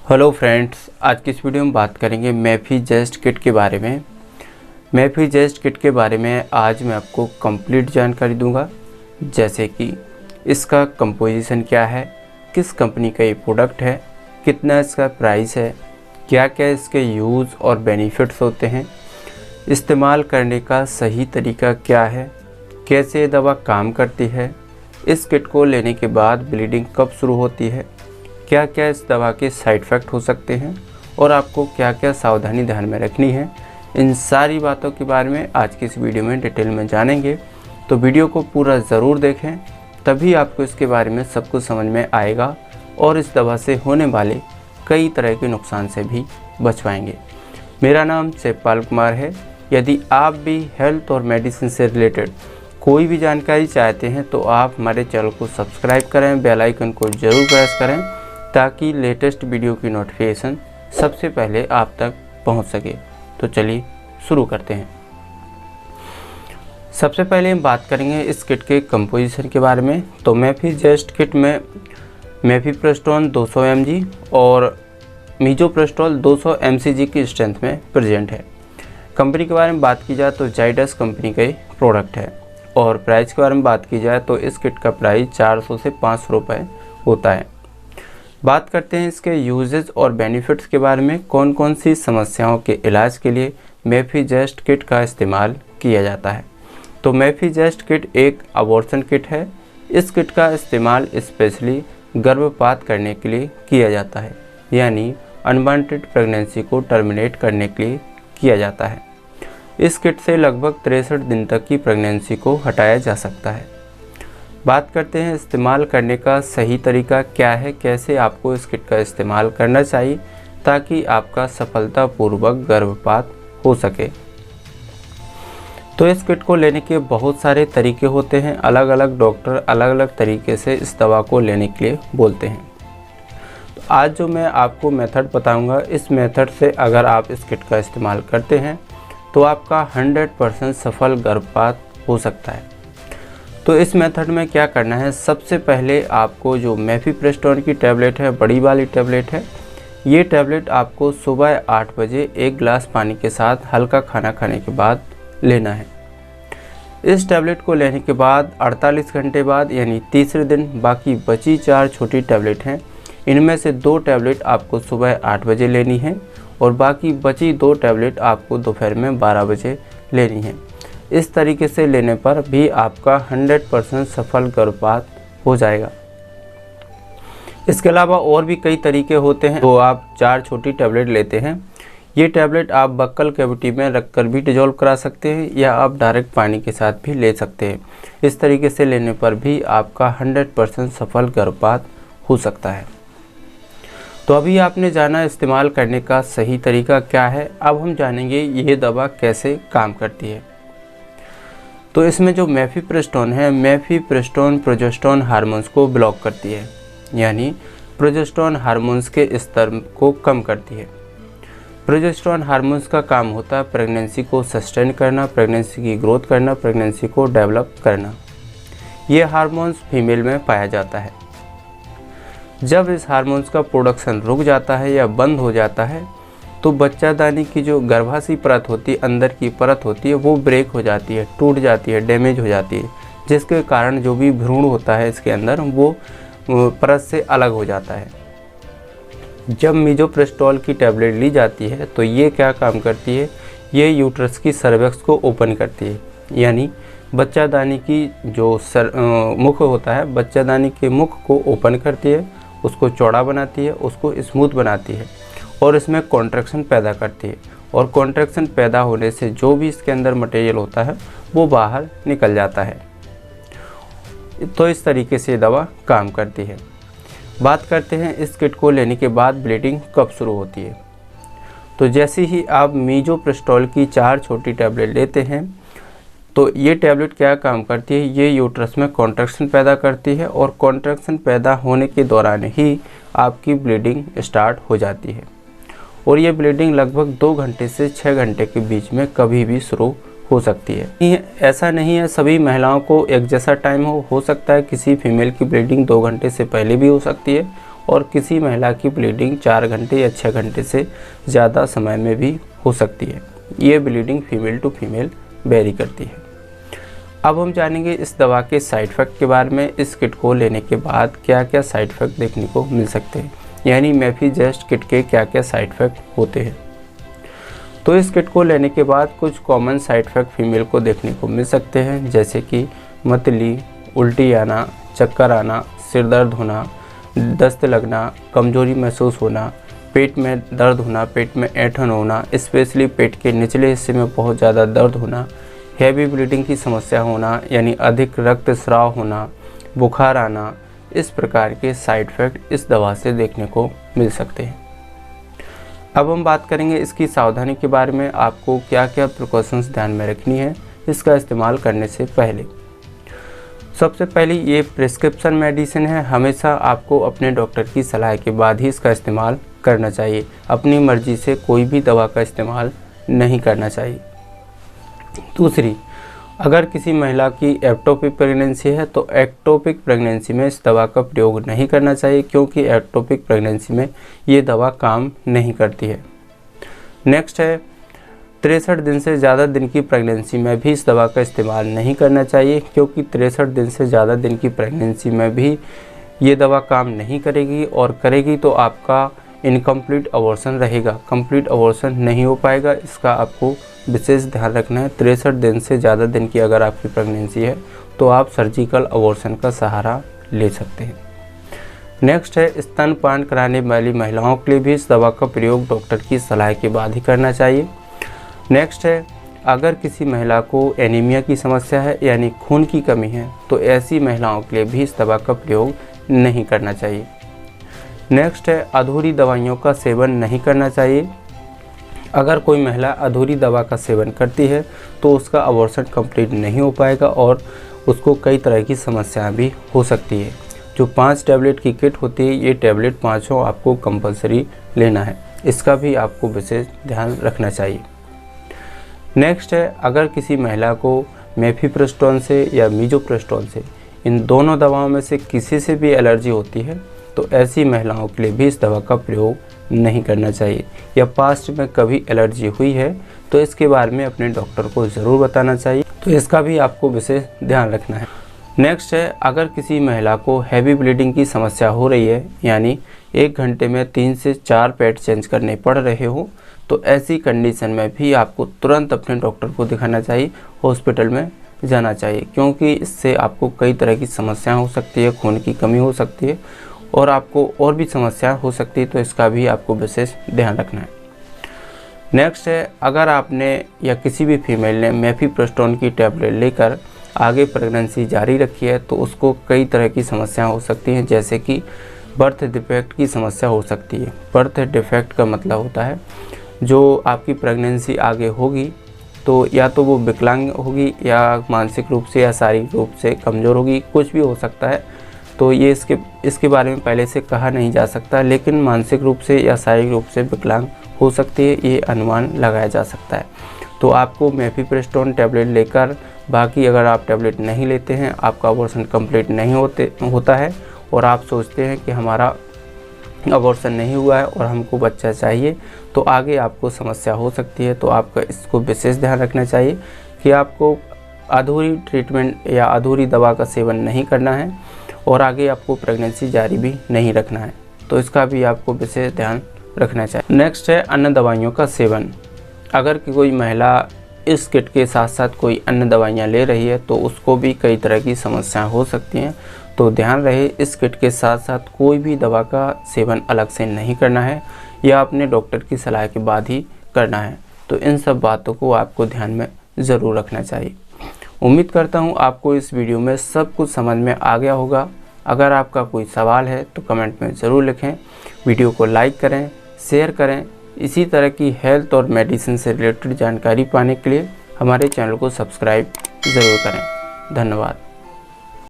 Hello friends, आज की इस वीडियो में बात करेंगे मैफीजेस्ट किट के बारे में। मैफीजेस्ट किट के बारे में आज मैं आपको कंप्लीट जानकारी दूंगा, जैसे कि इसका कंपोजिशन क्या है, किस कंपनी का ये प्रोडक्ट है, कितना इसका प्राइस है, क्या क्या इसके यूज़ और बेनिफिट्स होते हैं, इस्तेमाल करने का सही तरीका क्या है, कैसे ये दवा काम करती है, इस किट को लेने के बाद ब्लीडिंग कब शुरू होती है, क्या क्या इस दवा के साइड इफ़ेक्ट हो सकते हैं और आपको क्या क्या सावधानी ध्यान में रखनी है। इन सारी बातों के बारे में आज की इस वीडियो में डिटेल में जानेंगे, तो वीडियो को पूरा ज़रूर देखें, तभी आपको इसके बारे में सब कुछ समझ में आएगा और इस दवा से होने वाले कई तरह के नुकसान से भी बच पाएंगे। मेरा नाम शिवपाल कुमार है। यदि आप भी हेल्थ और मेडिसिन से रिलेटेड कोई भी जानकारी चाहते हैं तो आप हमारे चैनल को सब्सक्राइब करें, बेल आइकन को ज़रूर प्रेस करें ताकि लेटेस्ट वीडियो की नोटिफिकेशन सबसे पहले आप तक पहुंच सके। तो चलिए शुरू करते हैं। सबसे पहले हम बात करेंगे इस किट के कंपोजिशन के बारे में। तो मैफीजेस्ट किट में मैफीप्रेस्टोन 200 mg और मीजोप्रेस्टोल 200 mcg की स्ट्रेंथ में प्रेजेंट है। कंपनी के बारे में बात की जाए तो जाइडस कंपनी का प्रोडक्ट है और प्राइस के बारे में बात की जाए तो इस किट का प्राइस 400 से 500 रुपये होता है। बात करते हैं इसके यूजेस और बेनिफिट्स के बारे में। कौन कौन सी समस्याओं के इलाज के लिए मैफीजेस्ट किट का इस्तेमाल किया जाता है। तो मैफीजेस्ट किट एक अबॉर्शन किट है। इस किट का इस्तेमाल स्पेशली गर्भपात करने के लिए किया जाता है, यानी अनवांटेड प्रेगनेंसी को टर्मिनेट करने के लिए किया जाता है। इस किट से लगभग 63 दिन तक की प्रेगनेंसी को हटाया जा सकता है। बात करते हैं इस्तेमाल करने का सही तरीका क्या है, कैसे आपको इस किट का इस्तेमाल करना चाहिए ताकि आपका सफलतापूर्वक गर्भपात हो सके। तो इस किट को लेने के बहुत सारे तरीके होते हैं। अलग अलग डॉक्टर अलग अलग तरीके से इस दवा को लेने के लिए बोलते हैं। तो आज जो मैं आपको मेथड बताऊंगा, इस मेथड से अगर आप इस किट का इस्तेमाल करते हैं तो आपका 100% सफल गर्भपात हो सकता है। तो इस मेथड में क्या करना है, सबसे पहले आपको जो मैफीप्रेस्टोन की टैबलेट है, बड़ी वाली टैबलेट है, ये टैबलेट आपको सुबह 8 बजे 1 गिलास पानी के साथ हल्का खाना खाने के बाद लेना है। इस टैबलेट को लेने के बाद 48 घंटे बाद यानी तीसरे दिन बाकी बची 4 छोटी टैबलेट हैं, इनमें से 2 टैबलेट आपको सुबह 8 बजे लेनी है और बाकी बची 2 टैबलेट आपको दोपहर में 12 बजे लेनी है। इस तरीके से लेने पर भी आपका 100% सफल गर्भपात हो जाएगा। इसके अलावा और भी कई तरीके होते हैं। तो आप 4 छोटी टैबलेट लेते हैं, ये टैबलेट आप बक्कल कैविटी में रखकर भी डिजोल्व करा सकते हैं या आप डायरेक्ट पानी के साथ भी ले सकते हैं। इस तरीके से लेने पर भी आपका 100% सफल गर्भपात हो सकता है। तो अभी आपने जाना इस्तेमाल करने का सही तरीका क्या है। अब हम जानेंगे ये दवा कैसे काम करती है। तो इसमें जो मैफीप्रेस्टोन है, मैफीप्रेस्टोन प्रोजेस्टेरोन हार्मोन्स को ब्लॉक करती है, यानी प्रोजेस्टेरोन हार्मोन्स के स्तर को कम करती है। प्रोजेस्टेरोन हार्मोन्स का काम होता है प्रेगनेंसी को सस्टेन करना, प्रेगनेंसी की ग्रोथ करना, प्रेगनेंसी को डेवलप करना। ये हार्मोन्स फीमेल में पाया जाता है। जब इस हार्मोन्स का प्रोडक्शन रुक जाता है या बंद हो जाता है तो बच्चादानी की जो गर्भाशय परत होती है, अंदर की परत होती है, वो ब्रेक हो जाती है, टूट जाती है, डैमेज हो जाती है, जिसके कारण जो भी भ्रूण होता है इसके अंदर वो परत से अलग हो जाता है। जब मीजोप्रेस्टोल की टैबलेट ली जाती है तो ये क्या काम करती है, ये यूट्रस की सर्विक्स को ओपन करती है, यानी बच्चादानी की जो मुख होता है, बच्चादानी के मुख को ओपन करती है, उसको चौड़ा बनाती है, उसको स्मूथ बनाती है और इसमें कॉन्ट्रैक्शन पैदा करती है। और कॉन्ट्रैक्शन पैदा होने से जो भी इसके अंदर मटेरियल होता है वो बाहर निकल जाता है। तो इस तरीके से दवा काम करती है। बात करते हैं इस किट को लेने के बाद ब्लीडिंग कब शुरू होती है। तो जैसे ही आप मीजोप्रेस्टोल की 4 छोटी टैबलेट लेते हैं तो ये टैबलेट क्या काम करती है, ये यूट्रस में कॉन्ट्रैक्शन पैदा करती है और कॉन्ट्रैक्शन पैदा होने के दौरान ही आपकी ब्लीडिंग स्टार्ट हो जाती है। और ये ब्लीडिंग लगभग 2 घंटे से 6 घंटे के बीच में कभी भी शुरू हो सकती है। ऐसा नहीं है सभी महिलाओं को एक जैसा टाइम हो सकता है किसी फीमेल की ब्लीडिंग 2 घंटे से पहले भी हो सकती है और किसी महिला की ब्लीडिंग 4 घंटे या 6 घंटे से ज़्यादा समय में भी हो सकती है। ये bleeding female to female vary करती है। अब हम जानेंगे इस दवा के साइड इफ़ेक्ट के बारे में। इस किट को लेने के बाद क्या क्या साइड इफ़ेक्ट देखने को मिल सकते हैं, यानी मेफीजेस्ट किट के क्या क्या साइड इफ़ेक्ट होते हैं। तो इस किट को लेने के बाद कुछ कॉमन साइड इफ़ेक्ट फीमेल को देखने को मिल सकते हैं, जैसे कि मतली, उल्टी आना, चक्कर आना, सिर दर्द होना, दस्त लगना, कमजोरी महसूस होना, पेट में दर्द होना, पेट में ऐंठन होना, स्पेशली पेट के निचले हिस्से में बहुत ज़्यादा दर्द होना, हैवी ब्लीडिंग की समस्या होना यानी अधिक रक्तस्राव होना, बुखार आना, इस प्रकार के साइड इफ़ेक्ट इस दवा से देखने को मिल सकते हैं। अब हम बात करेंगे इसकी सावधानी के बारे में। आपको क्या क्या प्रिकॉशंस ध्यान में रखनी है इसका इस्तेमाल करने से पहले। सबसे पहले ये प्रिस्क्रिप्शन मेडिसिन है, हमेशा आपको अपने डॉक्टर की सलाह के बाद ही इसका इस्तेमाल करना चाहिए। अपनी मर्जी से कोई भी दवा का इस्तेमाल नहीं करना चाहिए। दूसरी, अगर किसी महिला की एक्टोपिक प्रेगनेंसी है तो एक्टोपिक प्रेगनेंसी में इस दवा का प्रयोग नहीं करना चाहिए, क्योंकि एक्टोपिक प्रेगनेंसी में ये दवा काम नहीं करती है। नेक्स्ट है 63 दिन से ज़्यादा दिन की प्रेगनेंसी में भी इस दवा का इस्तेमाल नहीं करना चाहिए, क्योंकि 63 दिन से ज़्यादा दिन की प्रेगनेंसी में भी ये दवा काम नहीं करेगी, और करेगी तो आपका इनकम्प्लीट अबॉर्शन रहेगा, कंप्लीट अबॉर्शन नहीं हो पाएगा। इसका आपको विशेष ध्यान रखना है। 63 दिन से ज़्यादा दिन की अगर आपकी प्रेगनेंसी है तो आप सर्जिकल अबॉर्शन का सहारा ले सकते हैं। नेक्स्ट है स्तनपान कराने वाली महिलाओं के लिए भी इस दवा का प्रयोग डॉक्टर की सलाह के बाद ही करना चाहिए। नेक्स्ट है अगर किसी महिला को एनीमिया की समस्या है यानी खून की कमी है तो ऐसी महिलाओं के लिए भी इस दवा का प्रयोग नहीं करना चाहिए। नेक्स्ट है अधूरी दवाइयों का सेवन नहीं करना चाहिए। अगर कोई महिला अधूरी दवा का सेवन करती है तो उसका अबॉर्शन कंप्लीट नहीं हो पाएगा और उसको कई तरह की समस्याएं भी हो सकती है। जो 5 टैबलेट की किट होती है, ये टैबलेट 5 आपको कंपलसरी लेना है, इसका भी आपको विशेष ध्यान रखना चाहिए। नेक्स्ट है अगर किसी महिला को मेफीप्रेस्टोन से या मीजोप्रेस्टोन से, इन दोनों दवाओं में से किसी से भी एलर्जी होती है तो ऐसी महिलाओं के लिए भी इस दवा का प्रयोग नहीं करना चाहिए। या पास्ट में कभी एलर्जी हुई है तो इसके बारे में अपने डॉक्टर को ज़रूर बताना चाहिए, तो इसका भी आपको विशेष ध्यान रखना है। नेक्स्ट है अगर किसी महिला को हैवी ब्लीडिंग की समस्या हो रही है, यानी 1 घंटे में 3 से 4 पैड चेंज करने पड़ रहे हो, तो ऐसी कंडीशन में भी आपको तुरंत अपने डॉक्टर को दिखाना चाहिए, हॉस्पिटल में जाना चाहिए, क्योंकि इससे आपको कई तरह की समस्याएं हो सकती है, खून की कमी हो सकती है और आपको और भी समस्या हो सकती है, तो इसका भी आपको विशेष ध्यान रखना है। नेक्स्ट है अगर आपने या किसी भी फीमेल ने मेफीप्रेस्टोन की टैबलेट लेकर आगे प्रेगनेंसी जारी रखी है तो उसको कई तरह की समस्याएं हो सकती हैं, जैसे कि बर्थ डिफेक्ट की समस्या हो सकती है। बर्थ डिफेक्ट का मतलब होता है जो आपकी प्रेगनेंसी आगे होगी तो या तो वो विकलांग होगी या मानसिक रूप से या शारीरिक रूप से कमज़ोर होगी, कुछ भी हो सकता है। तो ये इसके बारे में पहले से कहा नहीं जा सकता, लेकिन मानसिक रूप से या शारीरिक रूप से विकलांग हो सकती है, ये अनुमान लगाया जा सकता है। तो आपको मेफीप्रेस्टोन टैबलेट लेकर, बाकी अगर आप टैबलेट नहीं लेते हैं, आपका अबॉर्शन कंप्लीट नहीं होता है और आप सोचते हैं कि हमारा अबॉर्शन नहीं हुआ है और हमको बच्चा चाहिए, तो आगे आपको समस्या हो सकती है। तो आपका इसको विशेष ध्यान रखना चाहिए कि आपको अधूरी ट्रीटमेंट या अधूरी दवा का सेवन नहीं करना है और आगे आपको प्रेगनेंसी जारी भी नहीं रखना है, तो इसका भी आपको विशेष ध्यान रखना चाहिए। नेक्स्ट है अन्य दवाइयों का सेवन। अगर कोई महिला इस किट के साथ साथ कोई अन्य दवाइयाँ ले रही है तो उसको भी कई तरह की समस्याएं हो सकती हैं, तो ध्यान रहे इस किट के साथ साथ कोई भी दवा का सेवन अलग से नहीं करना है या अपने डॉक्टर की सलाह के बाद ही करना है। तो इन सब बातों को आपको ध्यान में ज़रूर रखना चाहिए। उम्मीद करता हूँ आपको इस वीडियो में सब कुछ समझ में आ गया होगा। अगर आपका कोई सवाल है तो कमेंट में ज़रूर लिखें। वीडियो को लाइक करें, शेयर करें। इसी तरह की हेल्थ और मेडिसिन से रिलेटेड जानकारी पाने के लिए हमारे चैनल को सब्सक्राइब ज़रूर करें। धन्यवाद।